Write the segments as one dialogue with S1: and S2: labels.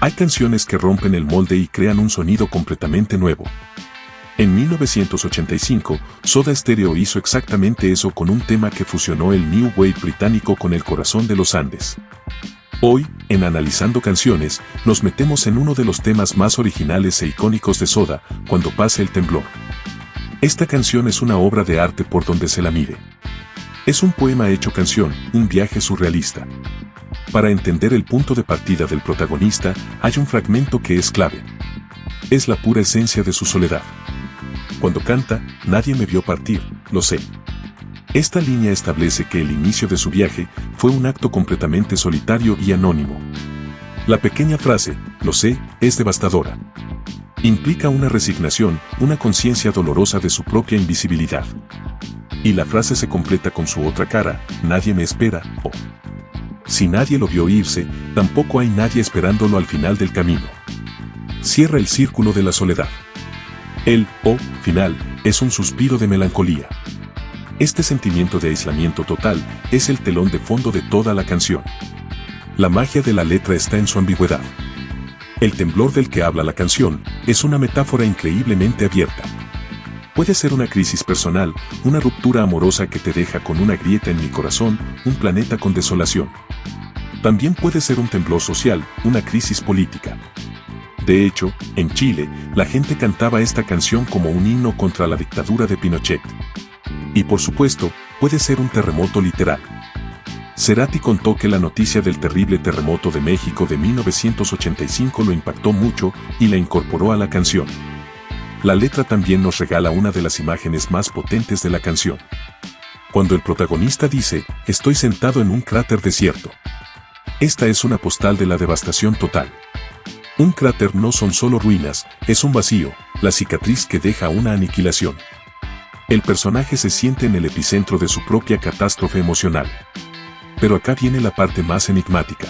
S1: Hay canciones que rompen el molde y crean un sonido completamente nuevo. En 1985, Soda Stereo hizo exactamente eso con un tema que fusionó el New Wave británico con el corazón de los Andes. Hoy, en Analizando Canciones, nos metemos en uno de los temas más originales e icónicos de Soda, Cuando pase el temblor. Esta canción es una obra de arte por donde se la mire. Es un poema hecho canción, un viaje surrealista. Para entender el punto de partida del protagonista, hay un fragmento que es clave. Es la pura esencia de su soledad. Cuando canta, nadie me vio partir, lo sé. Esta línea establece que el inicio de su viaje fue un acto completamente solitario y anónimo. La pequeña frase, lo sé, es devastadora. Implica una resignación, una conciencia dolorosa de su propia invisibilidad. Y la frase se completa con su otra cara, nadie me espera, o si nadie lo vio irse, tampoco hay nadie esperándolo al final del camino. Cierra el círculo de la soledad. El final es un suspiro de melancolía. Este sentimiento de aislamiento total es el telón de fondo de toda la canción. La magia de la letra está en su ambigüedad. El temblor del que habla la canción es una metáfora increíblemente abierta. Puede ser una crisis personal, una ruptura amorosa que te deja con una grieta en mi corazón, un planeta con desolación. También puede ser un temblor social, una crisis política. De hecho, en Chile, la gente cantaba esta canción como un himno contra la dictadura de Pinochet. Y por supuesto, puede ser un terremoto literal. Cerati contó que la noticia del terrible terremoto de México de 1985 lo impactó mucho y la incorporó a la canción. La letra también nos regala una de las imágenes más potentes de la canción. Cuando el protagonista dice, estoy sentado en un cráter desierto. Esta es una postal de la devastación total. Un cráter no son solo ruinas, es un vacío, la cicatriz que deja una aniquilación. El personaje se siente en el epicentro de su propia catástrofe emocional. Pero acá viene la parte más enigmática.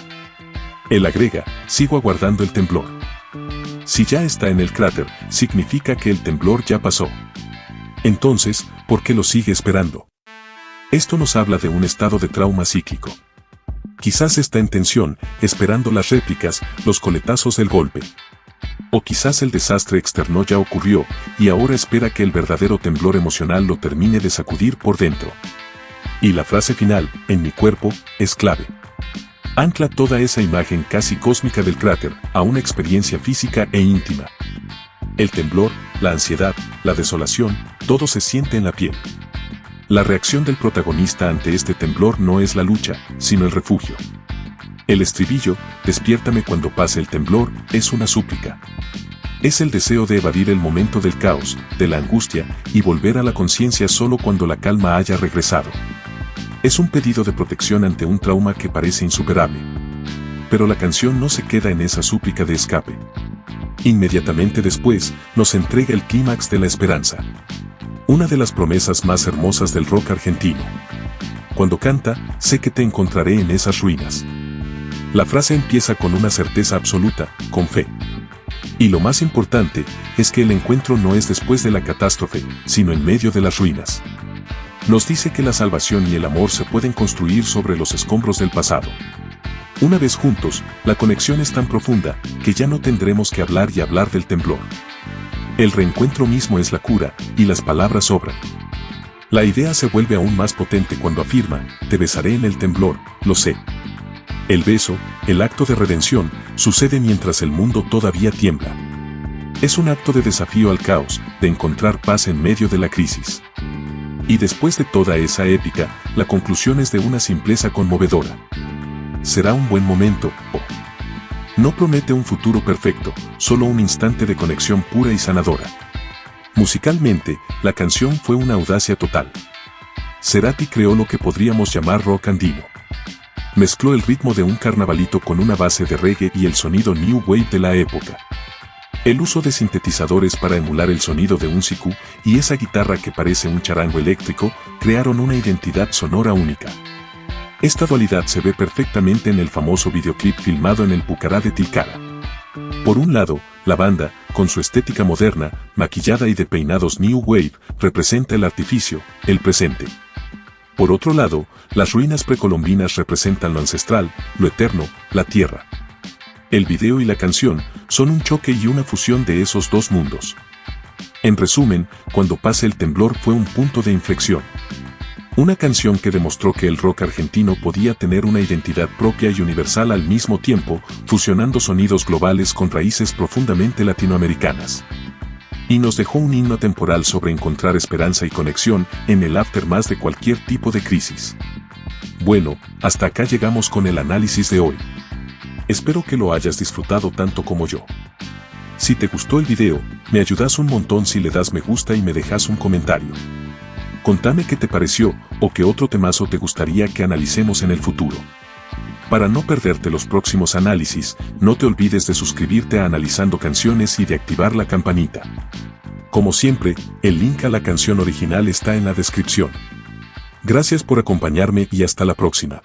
S1: Él agrega, sigo aguardando el temblor. Si ya está en el cráter, significa que el temblor ya pasó. Entonces, ¿por qué lo sigue esperando? Esto nos habla de un estado de trauma cíclico. Quizás está en tensión, esperando las réplicas, los coletazos del golpe. O quizás el desastre externo ya ocurrió, y ahora espera que el verdadero temblor emocional lo termine de sacudir por dentro. Y la frase final, en mi cuerpo, es clave. Ancla toda esa imagen casi cósmica del cráter a una experiencia física e íntima. El temblor, la ansiedad, la desolación, todo se siente en la piel. La reacción del protagonista ante este temblor no es la lucha, sino el refugio. El estribillo, despiértame cuando pase el temblor, es una súplica. Es el deseo de evadir el momento del caos, de la angustia, y volver a la conciencia solo cuando la calma haya regresado. Es un pedido de protección ante un trauma que parece insuperable. Pero la canción no se queda en esa súplica de escape. Inmediatamente después, nos entrega el clímax de la esperanza. Una de las promesas más hermosas del rock argentino. Cuando canta, sé que te encontraré en esas ruinas. La frase empieza con una certeza absoluta, con fe. Y lo más importante, es que el encuentro no es después de la catástrofe, sino en medio de las ruinas. Nos dice que la salvación y el amor se pueden construir sobre los escombros del pasado. Una vez juntos, la conexión es tan profunda, que ya no tendremos que hablar y hablar del temblor. El reencuentro mismo es la cura, y las palabras sobran. La idea se vuelve aún más potente cuando afirma, te besaré en el temblor, lo sé. El beso, el acto de redención, sucede mientras el mundo todavía tiembla. Es un acto de desafío al caos, de encontrar paz en medio de la crisis. Y después de toda esa épica, la conclusión es de una simpleza conmovedora. Será un buen momento, no promete un futuro perfecto, solo un instante de conexión pura y sanadora. Musicalmente, la canción fue una audacia total. Cerati creó lo que podríamos llamar rock andino. Mezcló el ritmo de un carnavalito con una base de reggae y el sonido new wave de la época. El uso de sintetizadores para emular el sonido de un siku y esa guitarra que parece un charango eléctrico crearon una identidad sonora única. Esta dualidad se ve perfectamente en el famoso videoclip filmado en el Pucará de Tilcara. Por un lado, la banda, con su estética moderna, maquillada y de peinados new wave, representa el artificio, el presente. Por otro lado, las ruinas precolombinas representan lo ancestral, lo eterno, la tierra. El video y la canción son un choque y una fusión de esos dos mundos. En resumen, Cuando pase el temblor fue un punto de inflexión. Una canción que demostró que el rock argentino podía tener una identidad propia y universal al mismo tiempo, fusionando sonidos globales con raíces profundamente latinoamericanas. Y nos dejó un himno temporal sobre encontrar esperanza y conexión en el aftermath de cualquier tipo de crisis. Bueno, hasta acá llegamos con el análisis de hoy. Espero que lo hayas disfrutado tanto como yo. Si te gustó el video, me ayudas un montón si le das me gusta y me dejas un comentario. Contame qué te pareció o qué otro temazo te gustaría que analicemos en el futuro. Para no perderte los próximos análisis, no te olvides de suscribirte a Analizando Canciones y de activar la campanita. Como siempre, el link a la canción original está en la descripción. Gracias por acompañarme y hasta la próxima.